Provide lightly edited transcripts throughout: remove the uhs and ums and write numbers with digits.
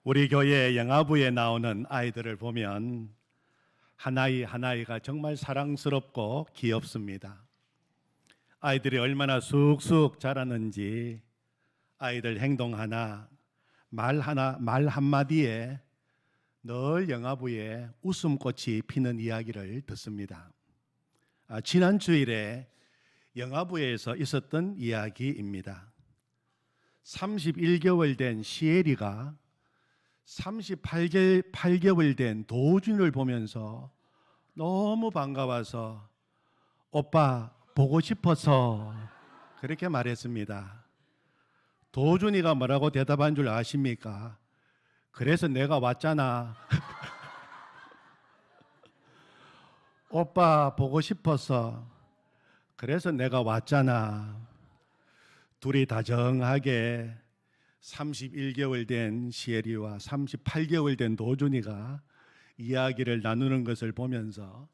우리 교회 영화부에 나오는 아이들을 보면 하나이 하나이가 정말 사랑스럽고 귀엽습니다. 아이들이 얼마나 쑥쑥 자라는지 아이들 행동 하나, 말 한마디에 늘 영화부에 웃음꽃이 피는 이야기를 듣습니다. 지난 주일에 영화부에서 있었던 이야기입니다. 31개월 된 시에리가 38개월 된 도준을 보면서 너무 반가워서 오빠 보고 싶어서 그렇게 말했습니다. 도준이가 뭐라고 대답한 줄 아십니까? 그래서 내가 왔잖아. 오빠 보고 싶어서 그래서 내가 왔잖아. 둘이 다정하게 31개월 된 시에리와 38개월 된 도준이가 이야기를 나누는 것을 보면서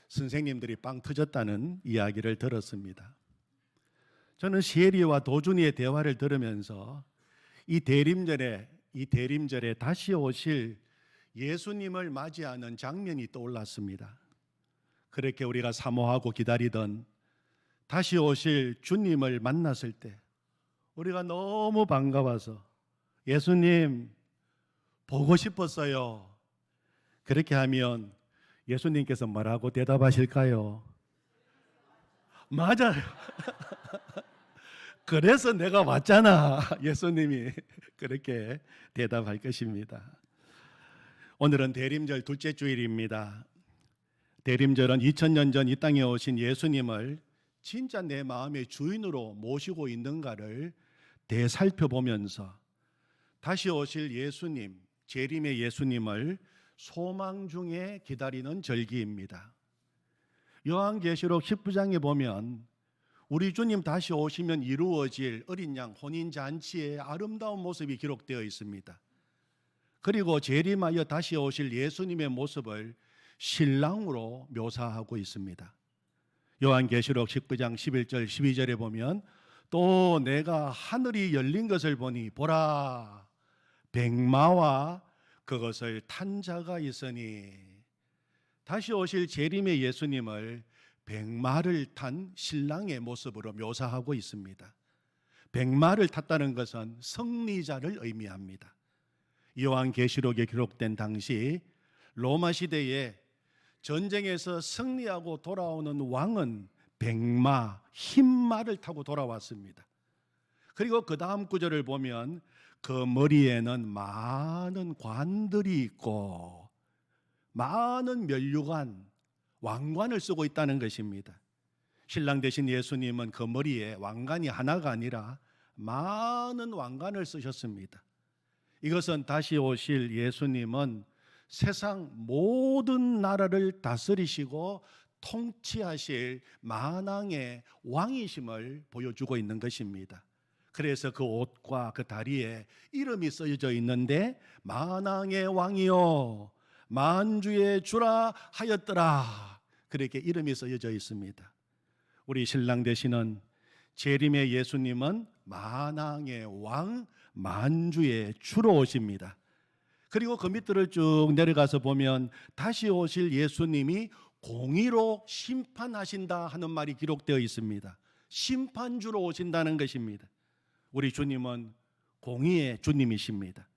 선생님들이 빵 터졌다는 이야기를 들었습니다. 저는 시에리와 도준이의 대화를 들으면서 이 대림절에 다시 오실 예수님을 맞이하는 장면이 떠올랐습니다. 그렇게 우리가 사모하고 기다리던 다시 오실 주님을 만났을 때 우리가 너무 반가워서 예수님 보고 싶었어요. 그렇게 하면 예수님께서 뭐라고 대답하실까요? 맞아요. 그래서 내가 왔잖아. 예수님이 그렇게 대답할 것입니다. 오늘은 대림절 둘째 주일입니다. 대림절은 2000년 전 이 땅에 오신 예수님을 진짜 내 마음의 주인으로 모시고 있는가를 되살펴보면서 다시 오실 예수님, 재림의 예수님을 소망 중에 기다리는 절기입니다. 요한계시록 19장에 보면 우리 주님 다시 오시면 이루어질 어린 양 혼인잔치의 아름다운 모습이 기록되어 있습니다. 그리고 재림하여 다시 오실 예수님의 모습을 신랑으로 묘사하고 있습니다. 요한계시록 19장 11절 12절에 보면 또 내가 하늘이 열린 것을 보니 보라 백마와 그것을 탄 자가 있으니 다시 오실 재림의 예수님을 백마를 탄 신랑의 모습으로 묘사하고 있습니다. 백마를 탔다는 것은 승리자를 의미합니다. 요한계시록에 기록된 당시 로마 시대에 전쟁에서 승리하고 돌아오는 왕은 백마, 흰마를 타고 돌아왔습니다. 그리고 그 다음 구절을 보면 그 머리에는 많은 관들이 있고 많은 면류관, 왕관을 쓰고 있다는 것입니다. 신랑 되신 예수님은 그 머리에 왕관이 하나가 아니라 많은 왕관을 쓰셨습니다. 이것은 다시 오실 예수님은 세상 모든 나라를 다스리시고 통치하실 만왕의 왕이심을 보여주고 있는 것입니다. 그래서 그 옷과 그 다리에 이름이 쓰여져 있는데 만왕의 왕이요 만주의 주라 하였더라, 그렇게 이름이 쓰여져 있습니다. 우리 신랑 되시는 재림의 예수님은 만왕의 왕 만주의 주로 오십니다. 그리고 그 밑들을 쭉 내려가서 보면 다시 오실 예수님이 공의로 심판하신다 하는 말이 기록되어 있습니다. 심판주로 오신다는 것입니다. 우리 주님은 공의의 주님이십니다.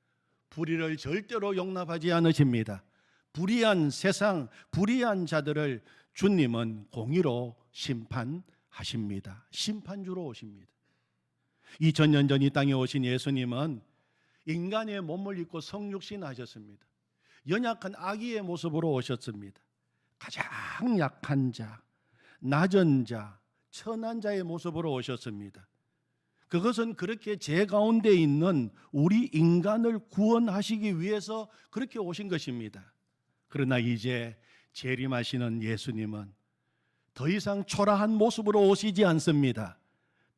불의를 절대로 용납하지 않으십니다. 불의한 세상, 불의한 자들을 주님은 공의로 심판하십니다. 심판주로 오십니다. 2000년 전 이 땅에 오신 예수님은 인간의 몸을 입고 성육신 하셨습니다. 연약한 아기의 모습으로 오셨습니다. 가장 약한 자, 낮은 자, 천한 자의 모습으로 오셨습니다. 그것은 그렇게 제 가운데 있는 우리 인간을 구원하시기 위해서 그렇게 오신 것입니다. 그러나 이제 재림하시는 예수님은 더 이상 초라한 모습으로 오시지 않습니다.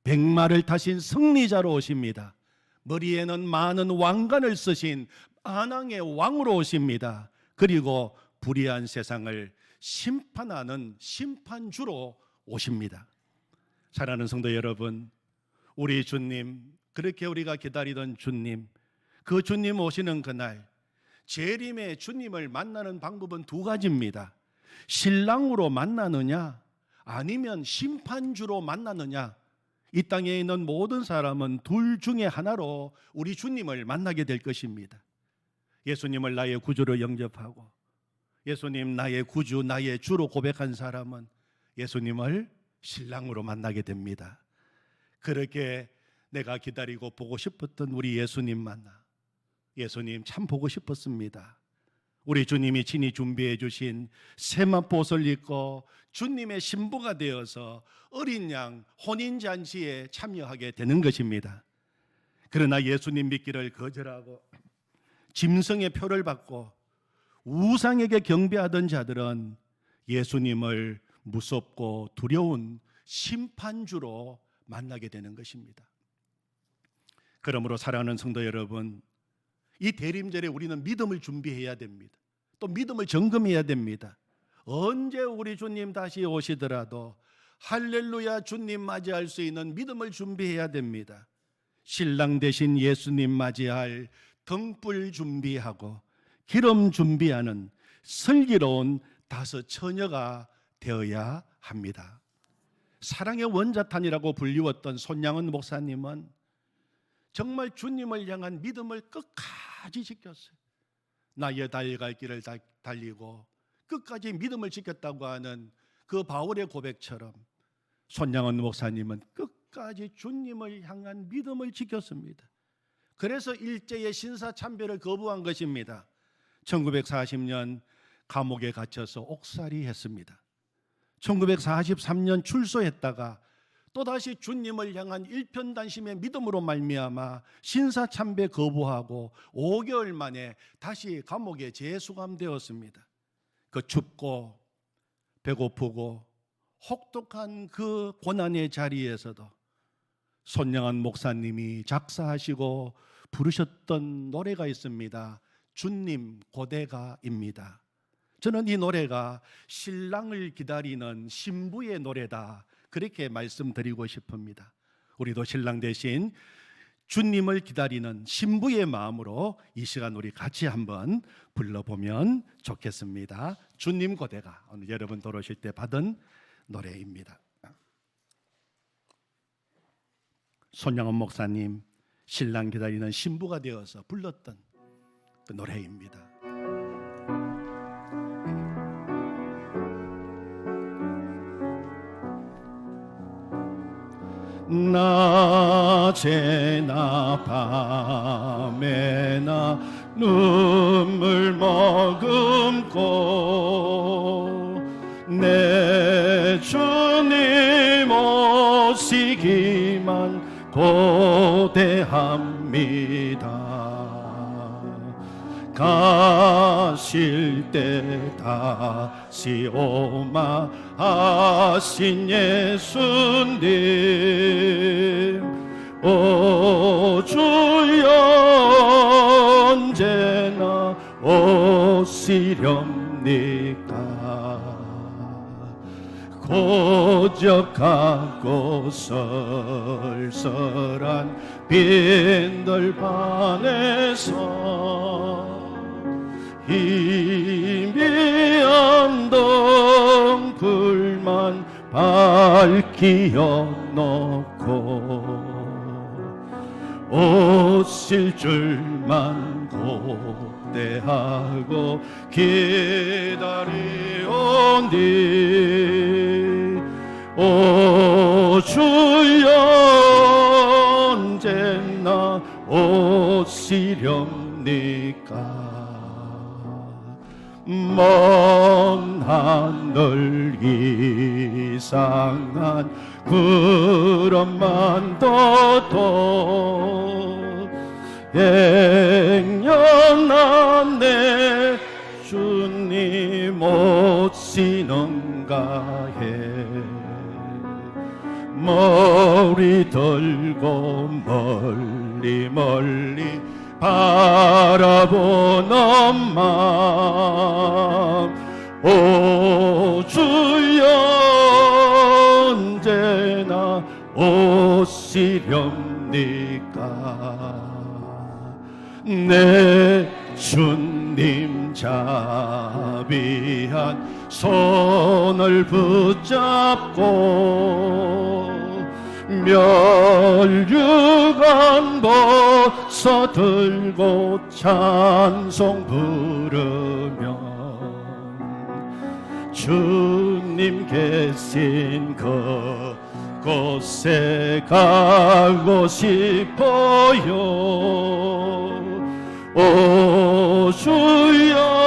백마를 타신 승리자로 오십니다. 머리에는 많은 왕관을 쓰신 만왕의 왕으로 오십니다. 그리고 불의한 세상을 심판하는 심판주로 오십니다. 사랑하는 성도 여러분, 우리 주님, 그렇게 우리가 기다리던 주님, 그 주님 오시는 그날 재림의 주님을 만나는 방법은 두 가지입니다. 신랑으로 만나느냐 아니면 심판주로 만나느냐. 이 땅에 있는 모든 사람은 둘 중에 하나로 우리 주님을 만나게 될 것입니다. 예수님을 나의 구주로 영접하고 예수님 나의 구주, 나의 주로 고백한 사람은 예수님을 신랑으로 만나게 됩니다. 그렇게 내가 기다리고 보고 싶었던 우리 예수님 만나, 예수님 참 보고 싶었습니다. 우리 주님이 친히 준비해 주신 세마포옷을 입고 주님의 신부가 되어서 어린 양 혼인잔치에 참여하게 되는 것입니다. 그러나 예수님 믿기를 거절하고 짐승의 표를 받고 우상에게 경배하던 자들은 예수님을 무섭고 두려운 심판주로 만나게 되는 것입니다. 그러므로 사랑하는 성도 여러분, 이 대림절에 우리는 믿음을 준비해야 됩니다. 또 믿음을 점검해야 됩니다. 언제 우리 주님 다시 오시더라도 할렐루야 주님 맞이할 수 있는 믿음을 준비해야 됩니다. 신랑 대신 예수님 맞이할 등불 준비하고 기름 준비하는 슬기로운 다섯 처녀가 되어야 합니다. 사랑의 원자탄이라고 불리웠던 손양은 목사님은 정말 주님을 향한 믿음을 끝까지 지켰어요. 나의 달려갈 길을 달리고 끝까지 믿음을 지켰다고 하는 그 바울의 고백처럼 손양은 목사님은 끝까지 주님을 향한 믿음을 지켰습니다. 그래서 일제의 신사참배를 거부한 것입니다. 1940년 감옥에 갇혀서 옥살이 했습니다. 1943년 출소했다가 또다시 주님을 향한 일편단심의 믿음으로 말미암아 신사참배 거부하고 5개월 만에 다시 감옥에 재수감되었습니다. 그 춥고 배고프고 혹독한 그 고난의 자리에서도 손양한 목사님이 작사하시고 부르셨던 노래가 있습니다. 주님 고대가입니다. 저는 이 노래가 신랑을 기다리는 신부의 노래다, 그렇게 말씀드리고 싶습니다. 우리도 신랑 대신 주님을 기다리는 신부의 마음으로 이 시간 우리 같이 한번 불러보면 좋겠습니다. 주님 고대가, 오늘 여러분 돌아오실 때 받은 노래입니다. 손양원 목사님 신랑 기다리는 신부가 되어서 불렀던 그 노래입니다. 낮에나 밤에나 눈물 머금고 내 주님 오시기만 고대합니다. 가실 때 다시 오마 하신 예수님, 오 주여 언제나 오시렵니까? 고적하고 쓸쓸한 빈들 반에서 희미한 등불만 밝히어 놓고 오실 줄만 고대하고 기다리오니, 오 주여 언제나 오시렵니까? 먼 하늘 이상한 구름만도도 행여나 내 주님 오시는가 해 머리 들고 멀리 멀리 바라보는 마음, 오 주여 언제나 오시렵니까? 내 주님 자비한 손을 붙잡고 멸류관 벗어들고 찬송 부르며 주님 계신 그곳에 가고 싶어요. 오 주여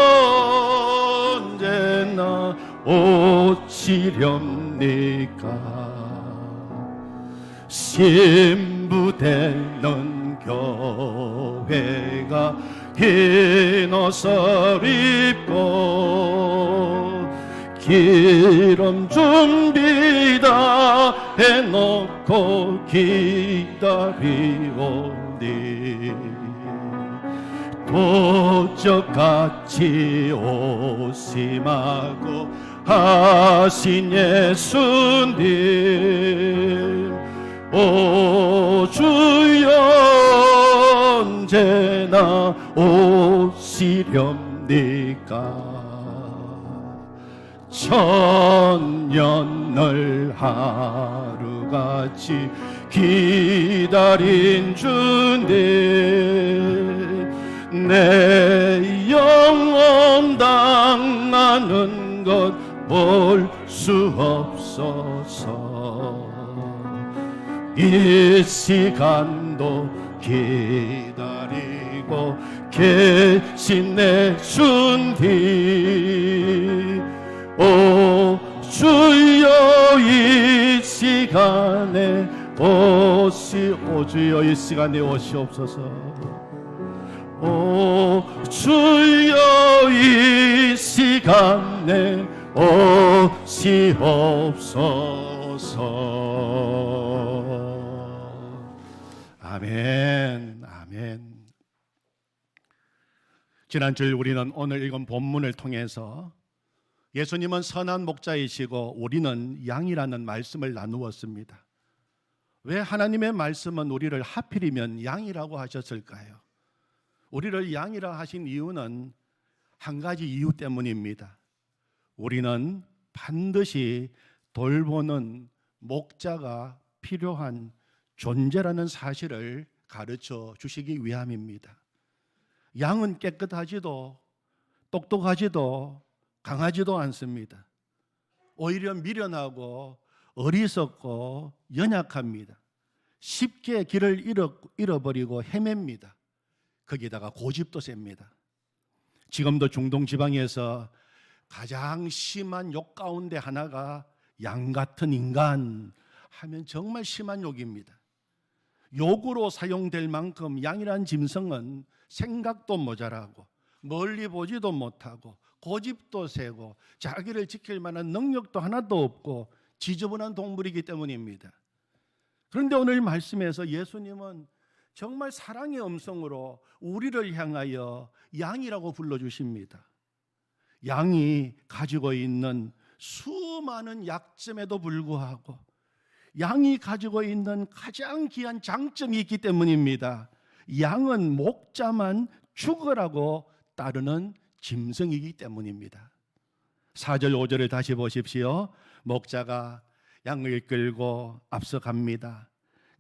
언제나 오시렵니까? 신부되는 교회가 흰 옷을 입고 기름 준비 다 해놓고 기다리오니 도적같이 오심하고 하신 예수님 오 주여 언제나 오시렵니까? 천년을 하루같이 기다린 주님 내 영혼 당하는 것 볼 수 없어서 이 시간도 기다리고 계신 내 주님 오 주여 이 시간에 오 주여 이 시간에 오시옵소서. 오 주여 이 시간에 오시옵소서. 아멘. 아멘. 지난주일 우리는 오늘 읽은 본문을 통해서 예수님은 선한 목자이시고 우리는 양이라는 말씀을 나누었습니다. 왜 하나님의 말씀은 우리를 하필이면 양이라고 하셨을까요? 우리를 양이라 하신 이유는 한 가지 이유 때문입니다. 우리는 반드시 돌보는 목자가 필요한 존재라는 사실을 가르쳐 주시기 위함입니다. 양은 깨끗하지도 똑똑하지도 강하지도 않습니다. 오히려 미련하고 어리석고 연약합니다. 쉽게 길을 잃어버리고 헤맵니다. 거기다가 고집도 셉니다. 지금도 중동 지방에서 가장 심한 욕 가운데 하나가 양 같은 인간 하면 정말 심한 욕입니다. 욕으로 사용될 만큼 양이란 짐승은 생각도 모자라고 멀리 보지도 못하고 고집도 세고 자기를 지킬 만한 능력도 하나도 없고 지저분한 동물이기 때문입니다. 그런데 오늘 말씀에서 예수님은 정말 사랑의 음성으로 우리를 향하여 양이라고 불러주십니다. 양이 가지고 있는 수많은 약점에도 불구하고 양이 가지고 있는 가장 귀한 장점이 있기 때문입니다. 양은 목자만 죽으라고 따르는 짐승이기 때문입니다. 4절 5절을 다시 보십시오. 목자가 양을 끌고 앞서갑니다.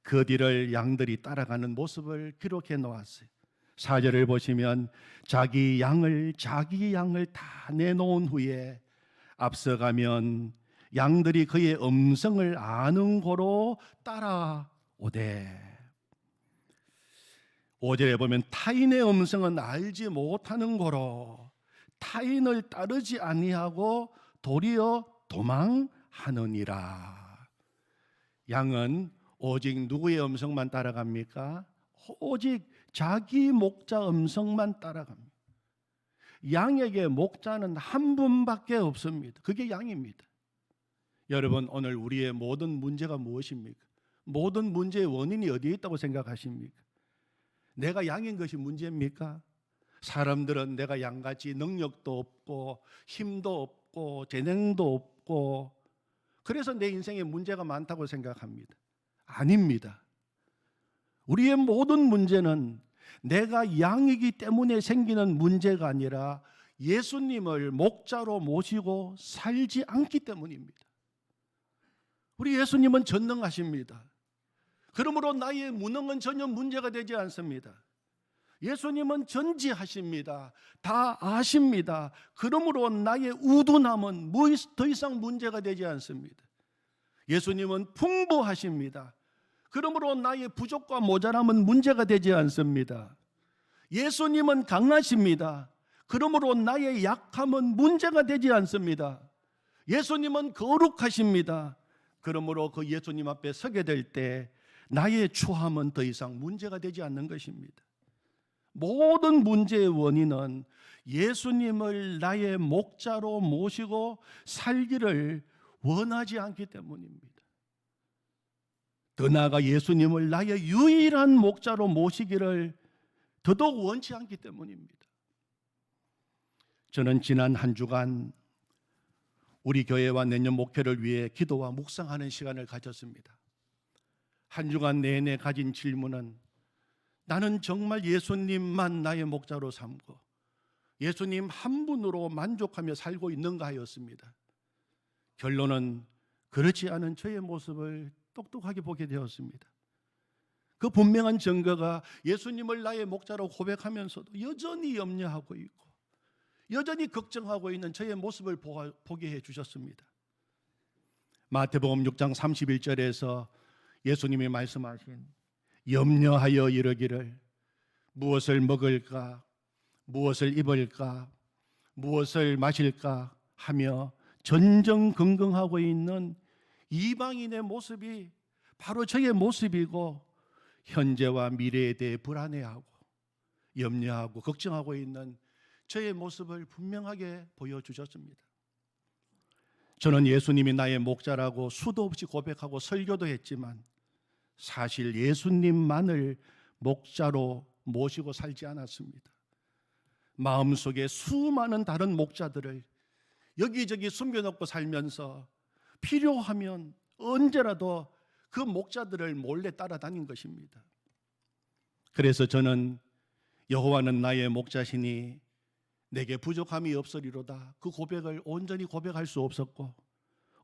그 뒤를 양들이 따라가는 모습을 기록해 놓았어요. 4절을 보시면 자기 양을 다 내놓은 후에 앞서가면 양들이 그의 음성을 아는 고로 따라오되 5절에 보면 타인의 음성은 알지 못하는 고로 타인을 따르지 아니하고 도리어 도망하느니라. 양은 오직 누구의 음성만 따라갑니까? 오직 자기 목자 음성만 따라갑니다. 양에게 목자는 한 분밖에 없습니다. 그게 양입니다. 여러분, 오늘 우리의 모든 문제가 무엇입니까? 모든 문제의 원인이 어디에 있다고 생각하십니까? 내가 양인 것이 문제입니까? 사람들은 내가 양같이 능력도 없고 힘도 없고 재능도 없고 그래서 내 인생에 문제가 많다고 생각합니다. 아닙니다. 우리의 모든 문제는 내가 양이기 때문에 생기는 문제가 아니라 예수님을 목자로 모시고 살지 않기 때문입니다. 우리 예수님은 전능하십니다. 그러므로 나의 무능은 전혀 문제가 되지 않습니다. 예수님은 전지하십니다. 다 아십니다. 그러므로 나의 우둔함은 더 이상 문제가 되지 않습니다. 예수님은 풍부하십니다. 그러므로 나의 부족과 모자람은 문제가 되지 않습니다. 예수님은 강하십니다. 그러므로 나의 약함은 문제가 되지 않습니다. 예수님은 거룩하십니다. 그러므로 그 예수님 앞에 서게 될 때 나의 추함은 더 이상 문제가 되지 않는 것입니다. 모든 문제의 원인은 예수님을 나의 목자로 모시고 살기를 원하지 않기 때문입니다. 더 나아가 예수님을 나의 유일한 목자로 모시기를 더더욱 원치 않기 때문입니다. 저는 지난 한 주간 우리 교회와 내년 목회를 위해 기도와 묵상하는 시간을 가졌습니다. 한 주간 내내 가진 질문은 나는 정말 예수님만 나의 목자로 삼고 예수님 한 분으로 만족하며 살고 있는가 하였습니다. 결론은 그렇지 않은 저의 모습을 똑똑하게 보게 되었습니다. 그 분명한 증거가 예수님을 나의 목자로 고백하면서도 여전히 염려하고 있고 여전히 걱정하고 있는 저의 모습을 보게 해주셨습니다. 마태복음 6장 31절에서 예수님이 말씀하신 염려하여 이르기를 무엇을 먹을까 무엇을 입을까 무엇을 마실까 하며 전전긍긍하고 있는 이방인의 모습이 바로 저의 모습이고 현재와 미래에 대해 불안해하고 염려하고 걱정하고 있는 저의 모습을 분명하게 보여주셨습니다. 저는 예수님이 나의 목자라고 수도 없이 고백하고 설교도 했지만 사실 예수님만을 목자로 모시고 살지 않았습니다. 마음속에 수많은 다른 목자들을 여기저기 숨겨놓고 살면서 필요하면 언제라도 그 목자들을 몰래 따라다닌 것입니다. 그래서 저는 여호와는 나의 목자시니 내게 부족함이 없으리로다 그 고백을 온전히 고백할 수 없었고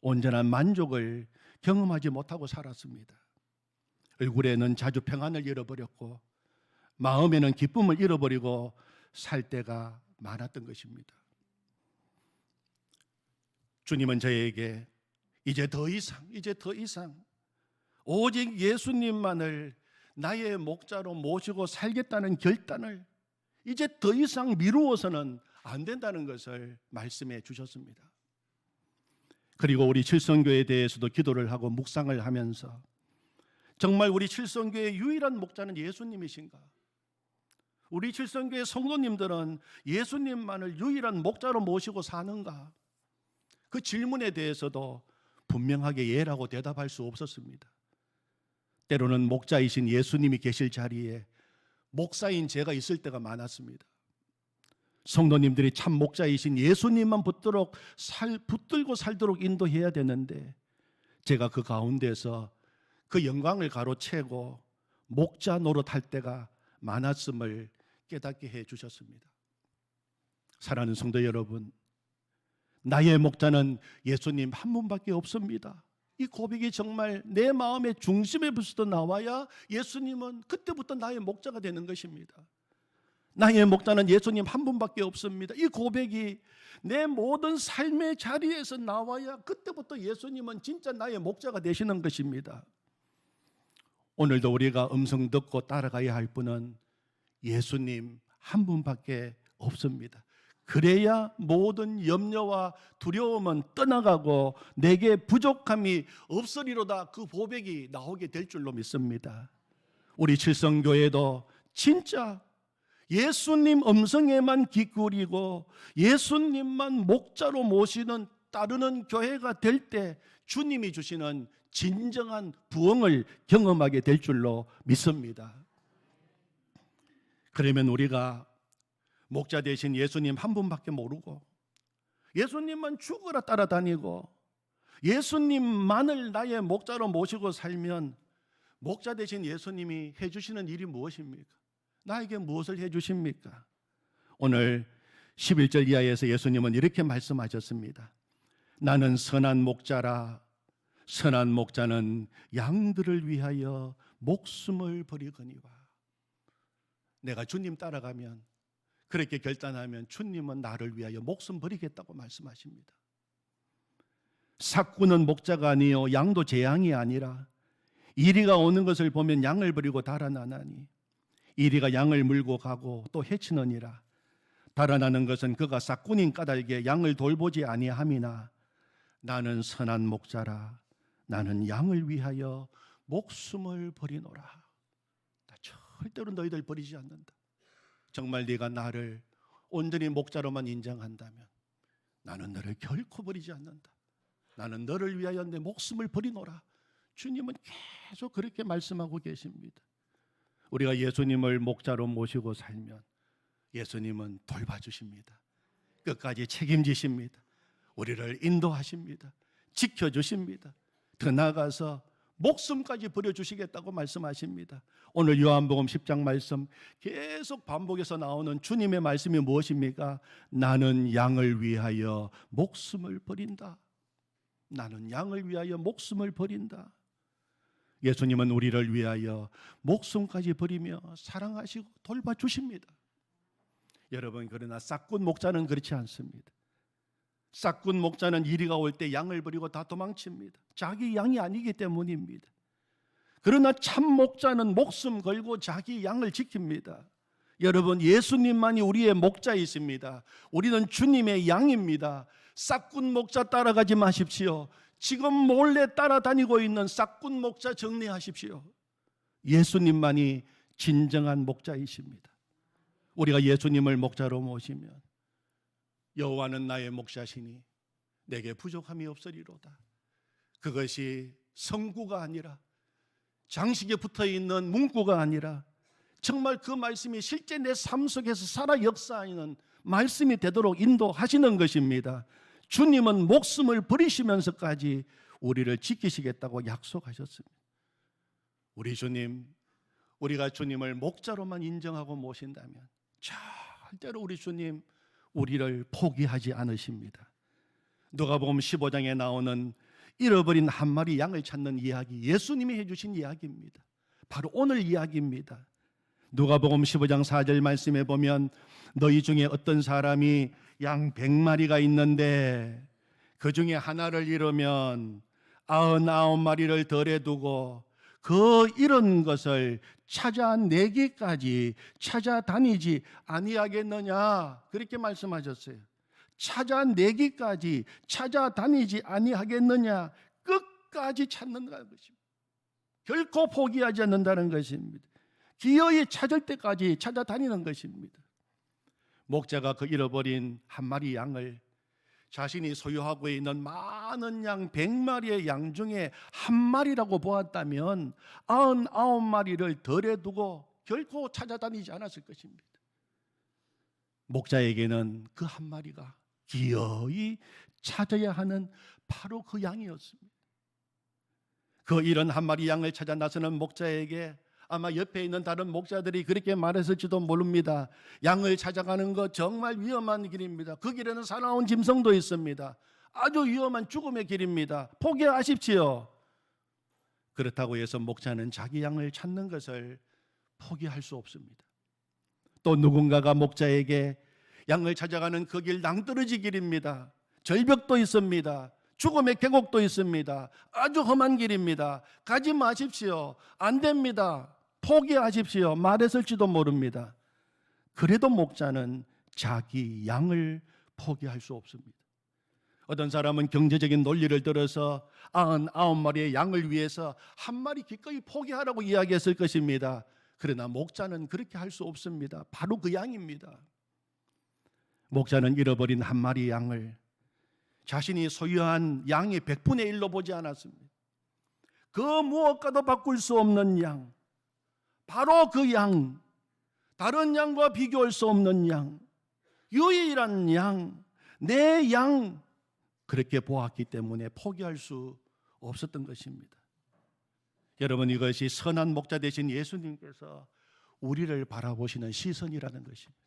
온전한 만족을 경험하지 못하고 살았습니다. 얼굴에는 자주 평안을 잃어버렸고 마음에는 기쁨을 잃어버리고 살 때가 많았던 것입니다. 주님은 저에게 이제 더 이상 오직 예수님만을 나의 목자로 모시고 살겠다는 결단을 이제 더 이상 미루어서는 안 된다는 것을 말씀해 주셨습니다. 그리고 우리 칠성교회에 대해서도 기도를 하고 묵상을 하면서 정말 우리 칠성교회의 유일한 목자는 예수님이신가? 우리 칠성교회 성도님들은 예수님만을 유일한 목자로 모시고 사는가? 그 질문에 대해서도 분명하게 예라고 대답할 수 없었습니다. 때로는 목자이신 예수님이 계실 자리에 목사인 제가 있을 때가 많았습니다. 성도님들이 참 목자이신 예수님만 붙들고 살도록 인도해야 되는데 제가 그 가운데서 그 영광을 가로채고 목자 노릇할 때가 많았음을 깨닫게 해 주셨습니다. 사랑하는 성도 여러분, 나의 목자는 예수님 한 분밖에 없습니다. 이 고백이 정말 내 마음의 중심에부터 나와야 예수님은 그때부터 나의 목자가 되는 것입니다. 나의 목자는 예수님 한 분밖에 없습니다. 이 고백이 내 모든 삶의 자리에서 나와야 그때부터 예수님은 진짜 나의 목자가 되시는 것입니다. 오늘도 우리가 음성 듣고 따라가야 할 분은 예수님 한 분밖에 없습니다. 그래야 모든 염려와 두려움은 떠나가고 내게 부족함이 없으리로다 그 고백이 나오게 될 줄로 믿습니다. 우리 칠성교회도 진짜 예수님 음성에만 귀 기울이고 예수님만 목자로 모시는 따르는 교회가 될 때 주님이 주시는 진정한 부흥을 경험하게 될 줄로 믿습니다. 그러면 우리가 목자 대신 예수님 한 분밖에 모르고 예수님만 죽으라 따라다니고 예수님만을 나의 목자로 모시고 살면 목자 대신 예수님이 해주시는 일이 무엇입니까? 나에게 무엇을 해주십니까? 오늘 11절 이하에서 예수님은 이렇게 말씀하셨습니다. 나는 선한 목자라. 선한 목자는 양들을 위하여 목숨을 버리거니와. 내가 주님 따라가면, 그렇게 결단하면 주님은 나를 위하여 목숨 버리겠다고 말씀하십니다. 삭구는 목자가 아니요 양도 제 양이 아니라 이리가 오는 것을 보면 양을 버리고 달아나나니 이리가 양을 물고 가고 또 해치느니라. 달아나는 것은 그가 삭군인 까닭에 양을 돌보지 아니함이나 나는 선한 목자라. 나는 양을 위하여 목숨을 버리노라. 나 절대로 너희들 버리지 않는다. 정말 네가 나를 온전히 목자로만 인정한다면 나는 너를 결코 버리지 않는다. 나는 너를 위하여 내 목숨을 버리노라. 주님은 계속 그렇게 말씀하고 계십니다. 우리가 예수님을 목자로 모시고 살면 예수님은 돌봐주십니다. 끝까지 책임지십니다. 우리를 인도하십니다. 지켜주십니다. 더 나아가서 목숨까지 버려주시겠다고 말씀하십니다. 오늘 요한복음 10장 말씀 계속 반복해서 나오는 주님의 말씀이 무엇입니까? 나는 양을 위하여 목숨을 버린다. 나는 양을 위하여 목숨을 버린다. 예수님은 우리를 위하여 목숨까지 버리며 사랑하시고 돌봐주십니다. 여러분, 그러나 싹군 목자는 그렇지 않습니다. 싹군 목자는 이리가 올 때 양을 버리고 다 도망칩니다. 자기 양이 아니기 때문입니다. 그러나 참 목자는 목숨 걸고 자기 양을 지킵니다. 여러분, 예수님만이 우리의 목자이십니다. 우리는 주님의 양입니다. 싹군 목자 따라가지 마십시오. 지금 몰래 따라다니고 있는 싹군 목자 정리하십시오. 예수님만이 진정한 목자이십니다. 우리가 예수님을 목자로 모시면 여호와는 나의 목자시니 내게 부족함이 없으리로다. 그것이 성구가 아니라 장식에 붙어있는 문구가 아니라 정말 그 말씀이 실제 내 삶 속에서 살아 역사하는 말씀이 되도록 인도하시는 것입니다. 주님은 목숨을 버리시면서까지 우리를 지키시겠다고 약속하셨습니다. 우리 주님, 우리가 주님을 목자로만 인정하고 모신다면 절대로 우리 주님 우리를 포기하지 않으십니다. 누가복음 15장에 나오는 잃어버린 한 마리 양을 찾는 이야기, 예수님이 해주신 이야기입니다. 바로 오늘 이야기입니다. 누가복음 15장 4절 말씀에 보면 너희 중에 어떤 사람이 양 100마리가 있는데 그 중에 하나를 잃으면 99마리를 덜에 두고 그 잃은 것을 찾아내기까지 찾아다니지 아니하겠느냐, 그렇게 말씀하셨어요. 찾아내기까지 찾아다니지 아니하겠느냐, 끝까지 찾는다는 것입니다. 결코 포기하지 않는다는 것입니다. 기어이 찾을 때까지 찾아다니는 것입니다. 목자가 그 잃어버린 한 마리 양을 자신이 소유하고 있는 많은 양 100마리의 양 중에 한 마리라고 보았다면 99마리를 덜에 두고 결코 찾아다니지 않았을 것입니다. 목자에게는 그 한 마리가 기어이 찾아야 하는 바로 그 양이었습니다. 그 잃은 한 마리 양을 찾아 나서는 목자에게 아마 옆에 있는 다른 목자들이 그렇게 말했을지도 모릅니다. 양을 찾아가는 것 정말 위험한 길입니다. 그 길에는 사나운 짐승도 있습니다. 아주 위험한 죽음의 길입니다. 포기하십시오. 그렇다고 해서 목자는 자기 양을 찾는 것을 포기할 수 없습니다. 또 누군가가 목자에게 양을 찾아가는 그 길 낭떠러지 길입니다. 절벽도 있습니다. 죽음의 계곡도 있습니다. 아주 험한 길입니다. 가지 마십시오. 안 됩니다. 포기하십시오. 말했을지도 모릅니다. 그래도 목자는 자기 양을 포기할 수 없습니다. 어떤 사람은 경제적인 논리를 들어서 99마리의 양을 위해서 한 마리 기꺼이 포기하라고 이야기했을 것입니다. 그러나 목자는 그렇게 할 수 없습니다. 바로 그 양입니다. 목자는 잃어버린 한 마리 양을 자신이 소유한 양의 100분의 1로 보지 않았습니다. 그 무엇과도 바꿀 수 없는 양, 바로 그 양, 다른 양과 비교할 수 없는 양, 유일한 양, 내 양, 그렇게 보았기 때문에 포기할 수 없었던 것입니다. 여러분, 이것이 선한 목자 되신 예수님께서 우리를 바라보시는 시선이라는 것입니다.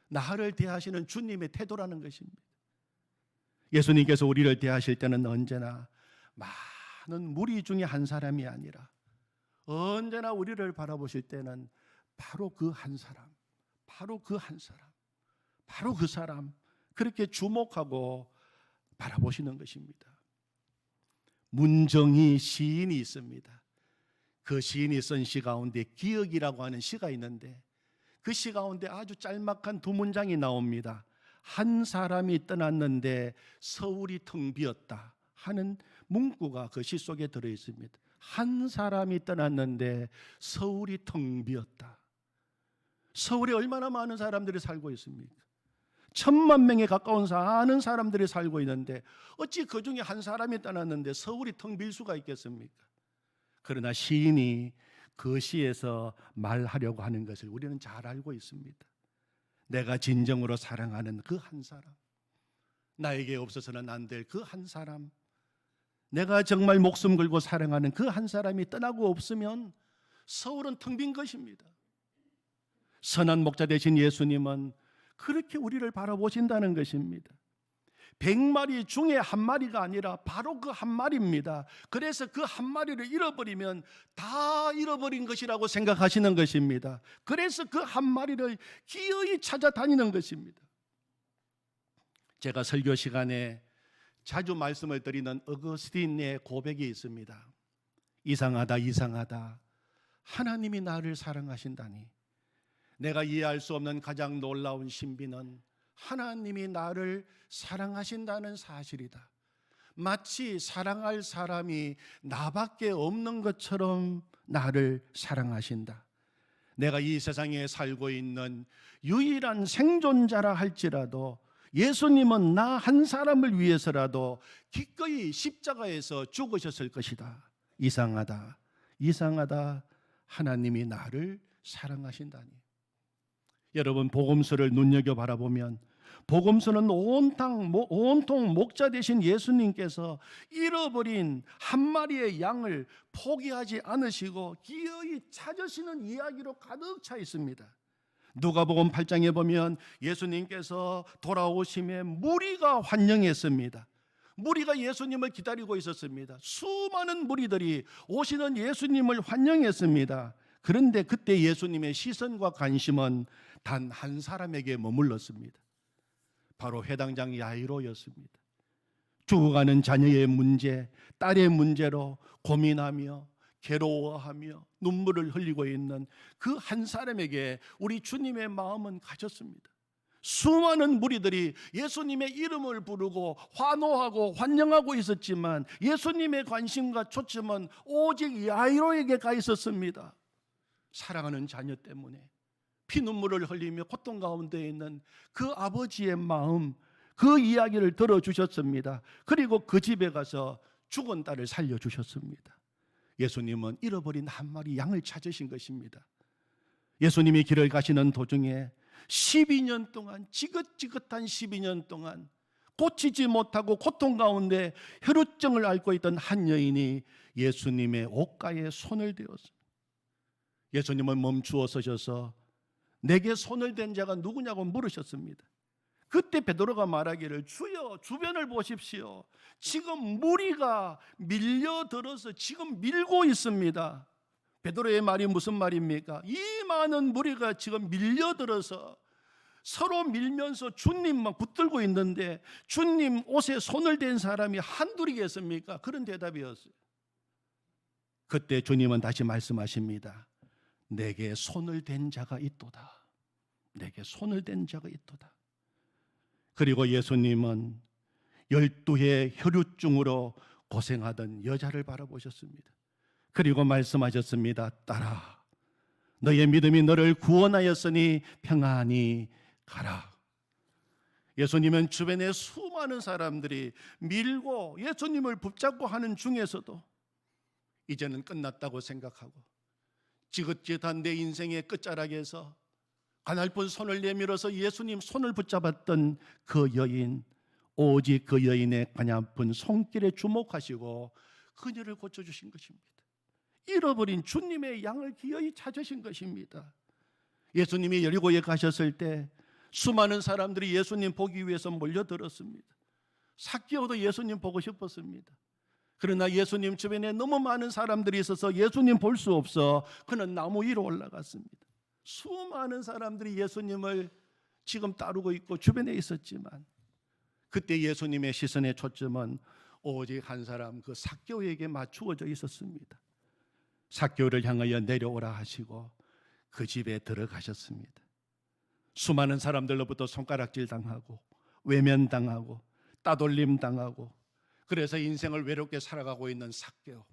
나를 대하시는 주님의 태도라는 것입니다. 예수님께서 우리를 대하실 때는 언제나 많은 무리 중에 한 사람이 아니라 언제나 우리를 바라보실 때는 바로 그 한 사람, 바로 그 한 사람, 바로 그 사람, 그렇게 주목하고 바라보시는 것입니다. 문정희 시인이 있습니다. 그 시인이 쓴 시 가운데 기억이라고 하는 시가 있는데 그 시 가운데 아주 짤막한 두 문장이 나옵니다. 한 사람이 떠났는데 서울이 텅 비었다 하는 문구가 그 시 속에 들어 있습니다. 한 사람이 떠났는데 서울이 텅 비었다. 서울에 얼마나 많은 사람들이 살고 있습니까? 1,000만 명에 가까운 사는 사람들이 살고 있는데 어찌 그 중에 한 사람이 떠났는데 서울이 텅 빌 수가 있겠습니까? 그러나 시인이 그 시에서 말하려고 하는 것을 우리는 잘 알고 있습니다. 내가 진정으로 사랑하는 그 한 사람, 나에게 없어서는 안 될 그 한 사람, 내가 정말 목숨 걸고 사랑하는 그 한 사람이 떠나고 없으면 서울은 텅 빈 것입니다. 선한 목자 되신 예수님은 그렇게 우리를 바라보신다는 것입니다. 100마리 중에 한 마리가 아니라 바로 그 한 마리입니다. 그래서 그 한 마리를 잃어버리면 다 잃어버린 것이라고 생각하시는 것입니다. 그래서 그 한 마리를 기어이 찾아다니는 것입니다. 제가 설교 시간에 자주 말씀을 드리는 어거스틴의 고백이 있습니다. 이상하다, 이상하다. 하나님이 나를 사랑하신다니. 내가 이해할 수 없는 가장 놀라운 신비는 하나님이 나를 사랑하신다는 사실이다. 마치 사랑할 사람이 나밖에 없는 것처럼 나를 사랑하신다. 내가 이 세상에 살고 있는 유일한 생존자라 할지라도 예수님은 나 한 사람을 위해서라도 기꺼이 십자가에서 죽으셨을 것이다. 이상하다, 이상하다. 하나님이 나를 사랑하신다니. 여러분, 복음서를 눈여겨 바라보면 복음서는 온통 목자 되신 예수님께서 잃어버린 한 마리의 양을 포기하지 않으시고 기어이 찾으시는 이야기로 가득 차 있습니다. 누가복음 8장에 보면 예수님께서 돌아오심에 무리가 환영했습니다. 무리가 예수님을 기다리고 있었습니다. 수많은 무리들이 오시는 예수님을 환영했습니다. 그런데 그때 예수님의 시선과 관심은 단 한 사람에게 머물렀습니다. 바로 회당장 야이로였습니다. 죽어가는 자녀의 문제, 딸의 문제로 고민하며 괴로워하며 눈물을 흘리고 있는 그 한 사람에게 우리 주님의 마음은 가졌습니다. 수많은 무리들이 예수님의 이름을 부르고 환호하고 환영하고 있었지만 예수님의 관심과 초점은 오직 야이로에게 가 있었습니다. 사랑하는 자녀 때문에 피눈물을 흘리며 고통 가운데 있는 그 아버지의 마음, 그 이야기를 들어주셨습니다. 그리고 그 집에 가서 죽은 딸을 살려주셨습니다. 예수님은 잃어버린 한 마리 양을 찾으신 것입니다. 예수님이 길을 가시는 도중에 12년 동안, 지긋지긋한 12년 동안 고치지 못하고 고통 가운데 혈루증을 앓고 있던 한 여인이 예수님의 옷가에 손을 대었습니다. 예수님은 멈추어 서셔서 내게 손을 댄 자가 누구냐고 물으셨습니다. 그때 베드로가 말하기를 주여 주변을 보십시오. 지금 무리가 밀려들어서 지금 밀고 있습니다. 베드로의 말이 무슨 말입니까? 이 많은 무리가 지금 밀려들어서 서로 밀면서 주님만 붙들고 있는데 주님 옷에 손을 댄 사람이 한둘이겠습니까? 그런 대답이었어요. 그때 주님은 다시 말씀하십니다. 내게 손을 댄 자가 있도다. 내게 손을 댄 자가 있도다. 그리고 예수님은 12의 혈루증으로 고생하던 여자를 바라보셨습니다. 그리고 말씀하셨습니다. 딸아, 너의 믿음이 너를 구원하였으니 평안히 가라. 예수님은 주변에 수많은 사람들이 밀고 예수님을 붙잡고 하는 중에서도 이제는 끝났다고 생각하고 지긋지긋한 내 인생의 끝자락에서 가냘픈 손을 내밀어서 예수님 손을 붙잡았던 그 여인, 오직 그 여인의 가냘픈 손길에 주목하시고 그녀를 고쳐주신 것입니다. 잃어버린 주님의 양을 기어이 찾으신 것입니다. 예수님이 여리고에 가셨을 때 수많은 사람들이 예수님 보기 위해서 몰려들었습니다. 삭개오도 예수님 보고 싶었습니다. 그러나 예수님 주변에 너무 많은 사람들이 있어서 예수님 볼 수 없어 그는 나무 위로 올라갔습니다. 수많은 사람들이 예수님을 지금 따르고 있고 주변에 있었지만 그때 예수님의 시선의 초점은 오직 한 사람, 그 삭개오에게 맞추어져 있었습니다. 삭개오를 향하여 내려오라 하시고 그 집에 들어가셨습니다. 수많은 사람들로부터 손가락질 당하고 외면당하고 따돌림 당하고 그래서 인생을 외롭게 살아가고 있는 삭개오,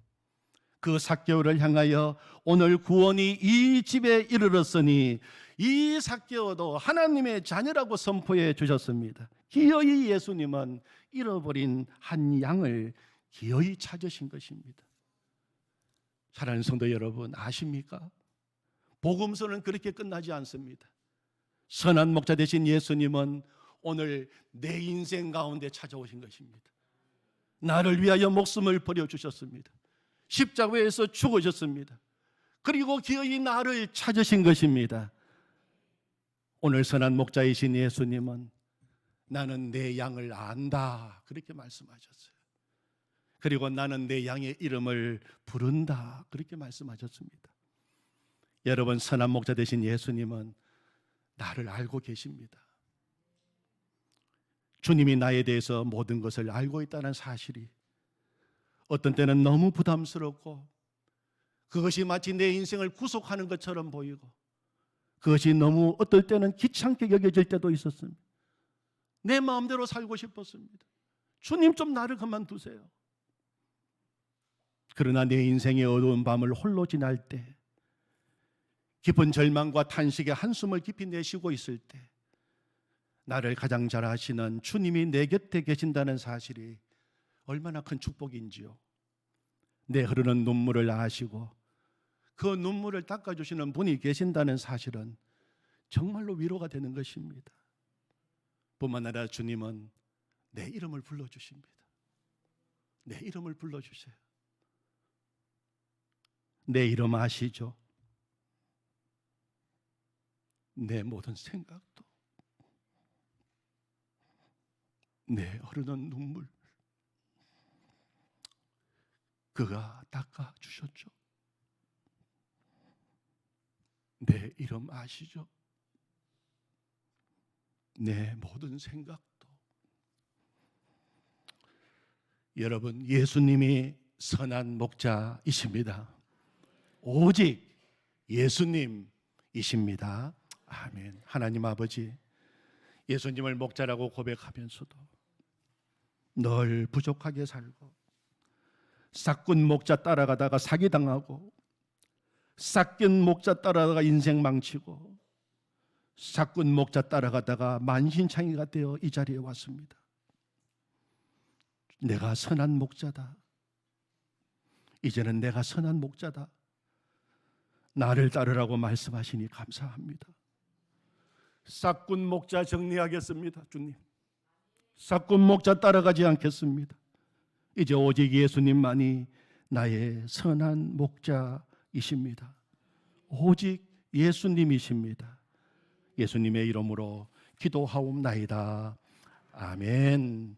그 삭개오를 향하여 오늘 구원이 이 집에 이르렀으니 이 삭개오도 하나님의 자녀라고 선포해 주셨습니다. 기어이 예수님은 잃어버린 한 양을 기어이 찾으신 것입니다. 사랑하는 성도 여러분, 아십니까? 복음서는 그렇게 끝나지 않습니다. 선한 목자 되신 예수님은 오늘 내 인생 가운데 찾아오신 것입니다. 나를 위하여 목숨을 버려주셨습니다. 십자가에서 죽으셨습니다. 그리고 기어이 나를 찾으신 것입니다. 오늘 선한 목자이신 예수님은 나는 내 양을 안다 그렇게 말씀하셨어요. 그리고 나는 내 양의 이름을 부른다 그렇게 말씀하셨습니다. 여러분, 선한 목자 되신 예수님은 나를 알고 계십니다. 주님이 나에 대해서 모든 것을 알고 있다는 사실이 어떤 때는 너무 부담스럽고 그것이 마치 내 인생을 구속하는 것처럼 보이고 그것이 너무 어떨 때는 귀찮게 여겨질 때도 있었습니다. 내 마음대로 살고 싶었습니다. 주님 좀 나를 그만두세요. 그러나 내 인생의 어두운 밤을 홀로 지날 때 깊은 절망과 탄식의 한숨을 깊이 내쉬고 있을 때 나를 가장 잘 아시는 주님이 내 곁에 계신다는 사실이 얼마나 큰 축복인지요. 내 흐르는 눈물을 아시고 그 눈물을 닦아주시는 분이 계신다는 사실은 정말로 위로가 되는 것입니다. 뿐만 아니라 주님은 내 이름을 불러주십니다. 내 이름을 불러주세요. 내 이름 아시죠? 내 모든 생각도, 내 흐르는 눈물 그가 닦아주셨죠. 내 이름 아시죠? 내 모든 생각도. 여러분, 예수님이 선한 목자이십니다. 오직 예수님이십니다. 아멘. 하나님 아버지, 예수님을 목자라고 고백하면서도 늘 부족하게 살고 싹군 목자 따라가다가 사기당하고 싹군 목자 따라가다가 인생 망치고 싹군 목자 따라가다가 만신창이가 되어 이 자리에 왔습니다. 내가 선한 목자다. 이제는 내가 선한 목자다. 나를 따르라고 말씀하시니 감사합니다. 싹군 목자 정리하겠습니다. 주님, 싹군 목자 따라가지 않겠습니다. 이제 오직 예수님만이 나의 선한 목자이십니다. 오직 예수님이십니다. 예수님의 이름으로 기도하옵나이다. 아멘.